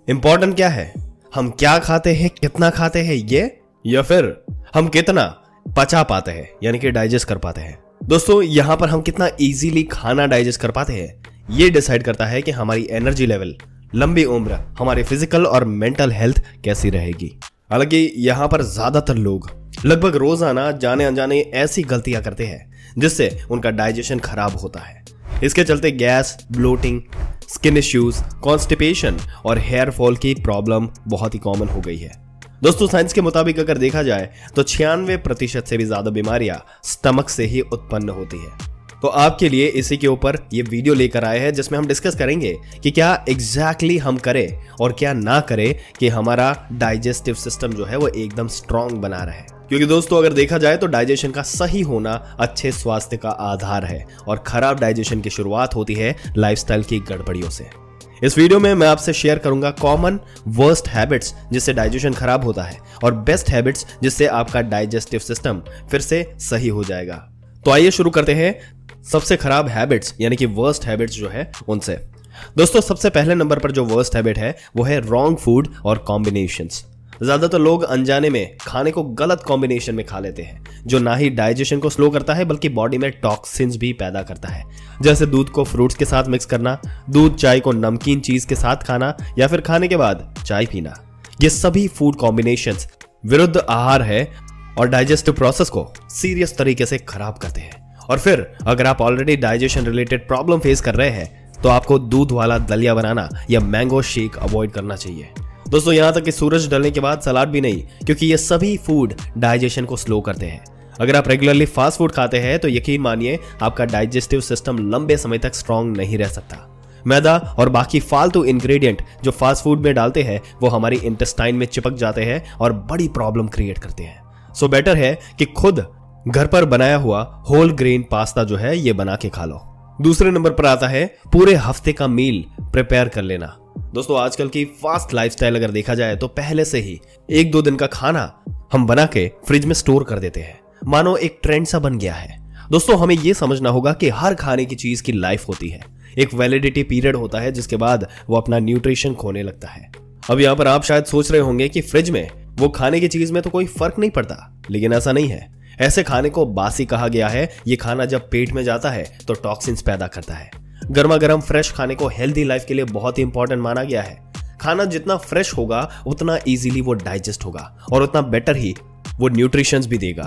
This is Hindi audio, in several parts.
इंपॉर्टेंट क्या है, हम क्या खाते हैं, कितना खाते हैं ये, या फिर हम कितना पचा पाते हैं यानी कि डाइजेस्ट कर पाते हैं। दोस्तों यहां पर हम कितना इजीली खाना डाइजेस्ट कर पाते हैं ये डिसाइड करता है कि हमारी एनर्जी लेवल, लंबी उम्र, हमारी फिजिकल और मेंटल हेल्थ कैसी रहेगी। हालांकि यहां पर ज्यादातर लोग लगभग रोजाना जाने अनजाने ऐसी गलतियां करते हैं जिससे उनका डाइजेशन खराब होता है। इसके चलते gas, bloating, skin issues, constipation और हेयर फॉल की प्रॉब्लम बहुत ही कॉमन हो गई है। दोस्तों साइंस के मुताबिक अगर देखा जाए तो 96% से भी ज्यादा बीमारियां स्टमक से ही उत्पन्न होती है। तो आपके लिए इसी के ऊपर ये वीडियो लेकर आए हैं जिसमें हम डिस्कस करेंगे कि क्या एग्जैक्टली हम करें और क्या ना करें कि हमारा डाइजेस्टिव सिस्टम जो है वो एकदम स्ट्रांग बना रहे। क्योंकि दोस्तों अगर देखा जाए तो डाइजेशन का सही होना अच्छे स्वास्थ्य का आधार है और खराब डाइजेशन की शुरुआत होती है लाइफस्टाइल की गड़बड़ियों से। इस वीडियो में मैं आपसे शेयर करूंगा कॉमन वर्स्ट हैबिट्स जिससे डाइजेशन खराब होता है और बेस्ट हैबिट्स जिससे आपका डाइजेस्टिव सिस्टम फिर से सही हो जाएगा। तो आइए शुरू करते हैं सबसे खराब हैबिट्स यानी कि वर्स्ट हैबिट्स जो है उनसे। दोस्तों सबसे पहले नंबर पर जो वर्स्ट हैबिट है वो है रॉन्ग फूड और कॉम्बिनेशंस। ज्यादातर लोग अनजाने में खाने को गलत कॉम्बिनेशन में खा लेते हैं जो ना ही डाइजेशन को स्लो करता है बल्कि बॉडी में टॉक्सिन्स भी पैदा करता है। जैसे दूध को फ्रूट्स के साथ मिक्स करना, दूध चाय को नमकीन चीज के साथ खाना या फिर खाने के बाद चाय पीना। ये सभी फूड कॉम्बिनेशंस विरुद्ध आहार है और डाइजेस्टिव प्रोसेस को सीरियस तरीके से खराब करते हैं। और फिर अगर आप already digestion related problem face कर रहे हैं तो आपको दूध वाला दलिया बनाना या मैंगो शेक अवॉइड करना चाहिए। दोस्तों यहां तक कि सूरज ढलने के बाद सलाद भी नहीं, क्योंकि ये सभी फूड डाइजेशन को स्लो करते हैं। अगर आप रेगुलरली फास्ट फूड खाते हैं तो यकीन मानिए आपका डाइजेस्टिव सिस्टम लंबे समय तक स्ट्रांग नहीं रह सकता। मैदा और बाकी फालतू इंग्रेडिएंट जो फास्ट फूड में डालते हैं वो हमारी इंटेस्टाइन में चिपक जाते हैं और बड़ी प्रॉब्लम क्रिएट करते हैं। सो बेटर है कि खुद घर पर बनाया हुआ होल ग्रेन पास्ता जो है ये बना के खा लो। दूसरे नंबर पर आता है पूरे हफ्ते का मील प्रिपेयर कर लेना। दोस्तों आजकल की फास्ट लाइफस्टाइल अगर देखा जाए तो पहले से ही 1-2 दिन का खाना हम बना के फ्रिज में स्टोर कर देते हैं, मानो एक ट्रेंड सा बन गया है। दोस्तों हमें यह समझना होगा कि हर खाने की चीज की लाइफ होती है, एक वैलिडिटी पीरियड होता है जिसके बाद वो अपना न्यूट्रिशन खोने लगता है। अब यहाँ पर आप शायद सोच रहे होंगे कि फ्रिज में वो खाने की चीज में तो कोई फर्क नहीं पड़ता, लेकिन ऐसा नहीं है। ऐसे खाने को बासी कहा गया है। ये खाना जब पेट में जाता है तो टॉक्सिन्स पैदा करता है। गर्मा गर्म फ्रेश खाने को हेल्दी लाइफ के लिए बहुत ही इंपॉर्टेंट माना गया है। खाना जितना फ्रेश होगा उतना इजीली वो डाइजेस्ट होगा और उतना बेटर ही वो न्यूट्रिशंस भी देगा।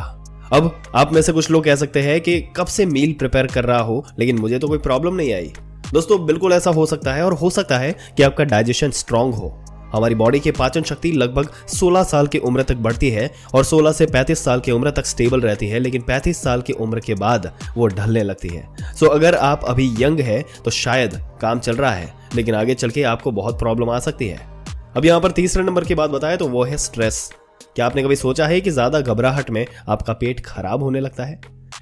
अब आप में से कुछ लोग कह सकते हैं कि कब से मील प्रिपेयर कर रहा हो लेकिन मुझे तो कोई प्रॉब्लम नहीं आई। दोस्तों बिल्कुल ऐसा हो सकता है और हो सकता है कि आपका डाइजेशन स्ट्रांग हो। हमारी बॉडी की पाचन शक्ति लगभग 16 साल की उम्र तक बढ़ती है और 16 से 35 साल की उम्र तक स्टेबल रहती है, लेकिन 35 साल की उम्र के बाद वो ढलने लगती है। सो अगर आप अभी यंग है तो शायद काम चल रहा है, लेकिन आगे चल के आपको बहुत प्रॉब्लम आ सकती है। अब यहाँ पर तीसरे नंबर की बात बताएं तो वो है स्ट्रेस। क्या आपने कभी सोचा है कि ज्यादा घबराहट में आपका पेट खराब होने लगता है?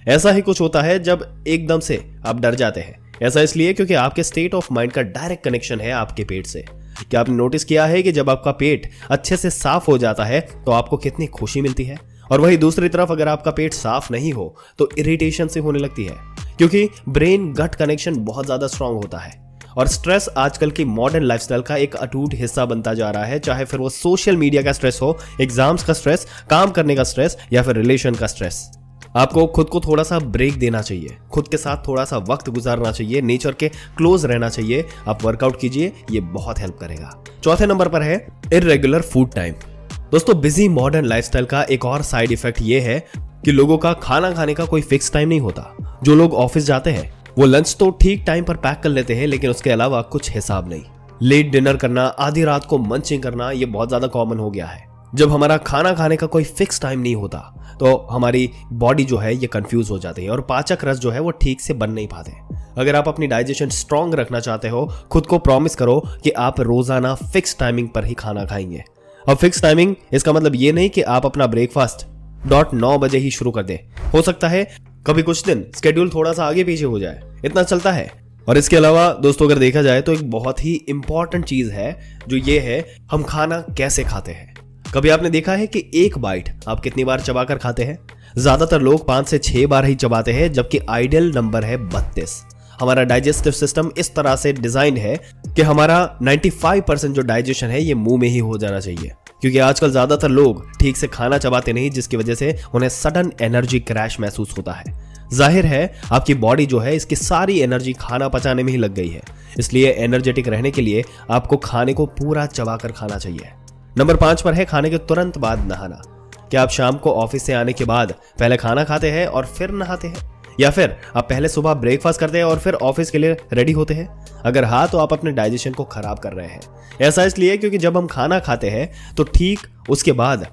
ऐसा ही कुछ होता है जब एकदम से आप डर जाते हैं। ऐसा इसलिए क्योंकि आपके स्टेट ऑफ माइंड का डायरेक्ट कनेक्शन है आपके पेट से। क्या आपने नोटिस किया है कि जब आपका पेट अच्छे से साफ हो जाता है तो आपको कितनी खुशी मिलती है, और वहीं दूसरी तरफ अगर आपका पेट साफ नहीं हो तो इरिटेशन से होने लगती है, क्योंकि ब्रेन गट कनेक्शन बहुत ज्यादा स्ट्रांग होता है। और स्ट्रेस आजकल की मॉडर्न लाइफस्टाइल का एक अटूट हिस्सा बनता जा रहा है, चाहे फिर वो सोशल मीडिया का स्ट्रेस हो, एग्जाम्स का स्ट्रेस, काम करने का स्ट्रेस या फिर रिलेशन का स्ट्रेस। आपको खुद को थोड़ा सा ब्रेक देना चाहिए, खुद के साथ थोड़ा सा वक्त गुजारना चाहिए, नेचर के क्लोज रहना चाहिए। आप वर्कआउट कीजिए, ये बहुत हेल्प करेगा। चौथे नंबर पर है इर्रेगुलर फूड टाइम। दोस्तों बिजी मॉडर्न लाइफस्टाइल का एक और साइड इफेक्ट ये है कि लोगों का खाना खाने का कोई फिक्स टाइम नहीं होता। जो लोग ऑफिस जाते हैं वो लंच तो ठीक टाइम पर पैक कर लेते हैं, लेकिन उसके अलावा कुछ हिसाब नहीं। लेट डिनर करना, आधी रात को मंचिंग करना, ये बहुत ज्यादा कॉमन हो गया है। जब हमारा खाना खाने का कोई फिक्स टाइम नहीं होता तो हमारी बॉडी जो है ये कंफ्यूज हो जाती है और पाचक रस जो है वो ठीक से बन नहीं पाते। अगर आप अपनी डाइजेशन स्ट्रांग रखना चाहते हो, खुद को प्रॉमिस करो कि आप रोजाना फिक्स टाइमिंग पर ही खाना खाएंगे। अब फिक्स टाइमिंग इसका मतलब ये नहीं कि आप अपना ब्रेकफास्ट 9 बजे ही शुरू कर दें। हो सकता है कभी कुछ दिन स्केड्यूल थोड़ा सा आगे पीछे हो जाए, इतना चलता है। और इसके अलावा दोस्तों अगर देखा जाए तो एक बहुत ही इंपॉर्टेंट चीज है जो ये है हम खाना कैसे खाते हैं। कभी आपने देखा है कि एक बाइट आप कितनी बार चबाकर खाते हैं? ज्यादातर लोग 5 से 6 बार ही चबाते हैं, जबकि आइडियल नंबर है 32। हमारा डाइजेस्टिव सिस्टम इस तरह से डिजाइन है कि हमारा 95% जो डाइजेशन है ये मुंह में ही हो जाना चाहिए, क्योंकि आजकल ज्यादातर लोग ठीक से खाना चबाते नहीं, जिसकी वजह से उन्हें सडन एनर्जी क्रैश महसूस होता है। जाहिर है आपकी बॉडी जो है इसकी सारी एनर्जी खाना पचाने में ही लग गई है, इसलिए एनर्जेटिक रहने के लिए आपको खाने को पूरा चबाकर खाना चाहिए। नंबर 5 पर है खाने के तुरंत बाद नहाना। क्या आप शाम को ऑफिस से आने के बाद पहले खाना खाते हैं और फिर नहाते हैं, या फिर आप पहले सुबह ब्रेकफास्ट करते हैं और फिर ऑफिस के लिए रेडी होते हैं? अगर हाँ, तो आप अपने डाइजेशन को खराब कर रहे हैं। ऐसा इसलिए क्योंकि जब हम खाना खाते हैं तो ठीक उसके बाद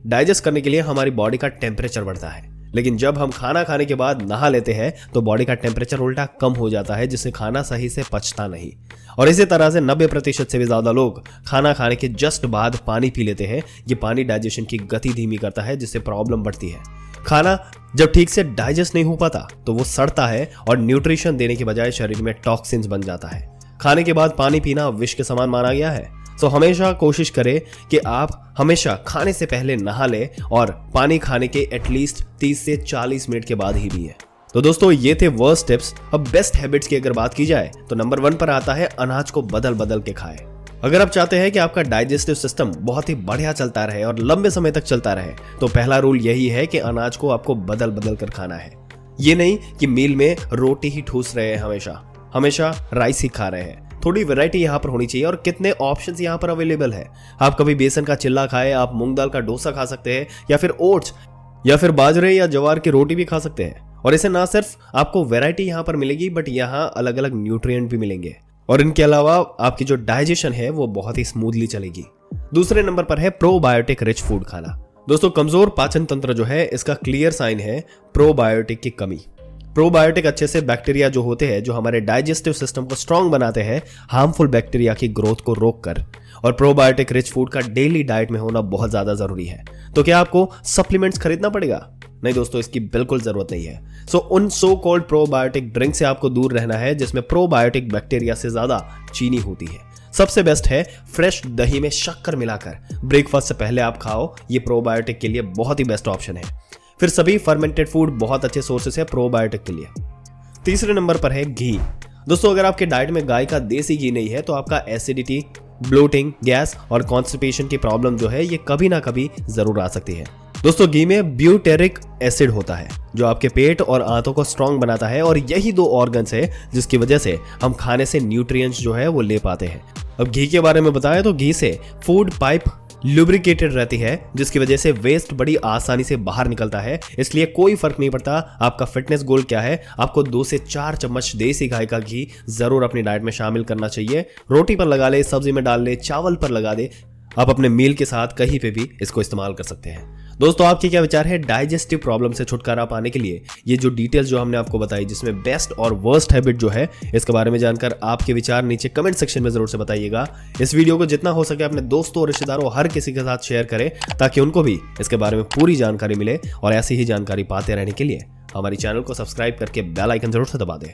डाइजेस्ट करने के लिए हमारी बॉडी का टेम्परेचर बढ़ता है, लेकिन जब हम खाना खाने के बाद नहा लेते हैं तो बॉडी का टेम्परेचर उल्टा कम हो जाता है, जिससे खाना सही से पचता नहीं। और इसी तरह से 90% से भी ज्यादा लोग खाना खाने के जस्ट बाद पानी पी लेते हैं। ये पानी डाइजेशन की गति धीमी करता है, जिससे प्रॉब्लम बढ़ती है। खाना जब ठीक से डाइजेस्ट नहीं हो पाता तो वो सड़ता है और न्यूट्रिशन देने के बजाय शरीर में टॉक्सिन्स बन जाता है। खाने के बाद पानी पीना विष के समान माना गया है, तो हमेशा कोशिश करें कि आप हमेशा खाने से पहले नहा लें और पानी खाने के एटलीस्ट 30 से 40 मिनट के बाद ही पिएं। तो दोस्तों ये थे वर्स्ट टिप्स। अब बेस्ट हैबिट्स की अगर बात की जाए तो नंबर 1 पर आता है अनाज को बदल बदल के खाएं। अगर आप चाहते हैं कि आपका डाइजेस्टिव सिस्टम बहुत ही बढ़िया चलता रहे और लंबे समय तक चलता रहे, तो पहला रूल यही है कि अनाज को आपको बदल बदल कर खाना है। ये नहीं कि मील में रोटी ही ठूस रहे हैं, हमेशा राइस ही खा रहे हैं। थोड़ी वैरायटी यहाँ पर होनी चाहिए और कितने ऑप्शंस यहाँ पर अवेलेबल है। आप कभी बेसन का चिल्ला खाएं, आप मूंग दाल का डोसा खा सकते हैं, या फिर ओट्स या फिर बाजरे या जवार की रोटी भी खा सकते हैं। और इसे ना सिर्फ आपको वैरायटी यहाँ पर मिलेगी, बट यहाँ अलग अलग न्यूट्रिएंट भी मिलेंगे, और इनके अलावा आपकी जो डाइजेशन है वो बहुत ही स्मूथली चलेगी। दूसरे नंबर पर है प्रोबायोटिक रिच फूड खाना। दोस्तों कमजोर पाचन तंत्र जो है इसका क्लियर साइन है प्रोबायोटिक की कमी। प्रोबायोटिक अच्छे से बैक्टीरिया जो होते हैं, जो हमारे डाइजेस्टिव सिस्टम को स्ट्रांग बनाते हैं हार्मफुल बैक्टीरिया की ग्रोथ को रोककर। और प्रोबायोटिक रिच फूड का डेली डाइट में होना बहुत ज्यादा जरूरी है। तो क्या आपको सप्लीमेंट्स खरीदना पड़ेगा? नहीं दोस्तों, इसकी बिल्कुल जरूरत नहीं है। उन सो कॉल्ड प्रोबायोटिक ड्रिंक से आपको दूर रहना है जिसमें प्रोबायोटिक बैक्टीरिया से ज्यादा चीनी होती है। सबसे बेस्ट है फ्रेश दही में शक्कर मिलाकर ब्रेकफास्ट से पहले आप खाओ। ये प्रोबायोटिक के लिए बहुत ही बेस्ट ऑप्शन है। फिर सभी फर्मेंटेड फूड बहुत अच्छे सोर्सेस है प्रोबायोटिक के लिए। तीसरे नंबर पर है घी। दोस्तों अगर आपके डाइट में गाय का देसी घी नहीं है तो आपका एसिडिटी, ब्लोटिंग, गैस और कॉन्स्टिपेशन की प्रॉब्लम जो है ये कभी ना कभी जरूर आ सकती है। दोस्तों घी में ब्यूटेरिक एसिड होता है जो आपके पेट और आंतों को स्ट्रांग बनाता है, और यही 2 ऑर्गन्स है जिसकी वजह से हम खाने से न्यूट्रिएंट्स जो है वो ले पाते हैं। अब घी के बारे में बताएं तो घी से फूड पाइप लुब्रिकेटेड रहती है, जिसकी वजह से वेस्ट बड़ी आसानी से बाहर निकलता है। इसलिए कोई फर्क नहीं पड़ता आपका फिटनेस गोल क्या है, आपको 2 से 4 चम्मच देसी गाय का घी जरूर अपनी डाइट में शामिल करना चाहिए। रोटी पर लगा ले, सब्जी में डाल ले, चावल पर लगा दे, आप अपने मील के साथ कहीं पे भी इसको इस्तेमाल कर सकते हैं। दोस्तों आपके क्या विचार है डाइजेस्टिव प्रॉब्लम से छुटकारा पाने के लिए? ये जो डिटेल्स जो हमने आपको बताई, जिसमें बेस्ट और वर्स्ट हैबिट जो है, इसके बारे में जानकर आपके विचार नीचे कमेंट सेक्शन में जरूर से बताइएगा। इस वीडियो को जितना हो सके अपने दोस्तों और रिश्तेदारों हर किसी के साथ शेयर करें ताकि उनको भी इसके बारे में पूरी जानकारी मिले। और ऐसी ही जानकारी पाते रहने के लिए हमारी चैनल को सब्सक्राइब करके बेल आइकन जरूर से दबा दें।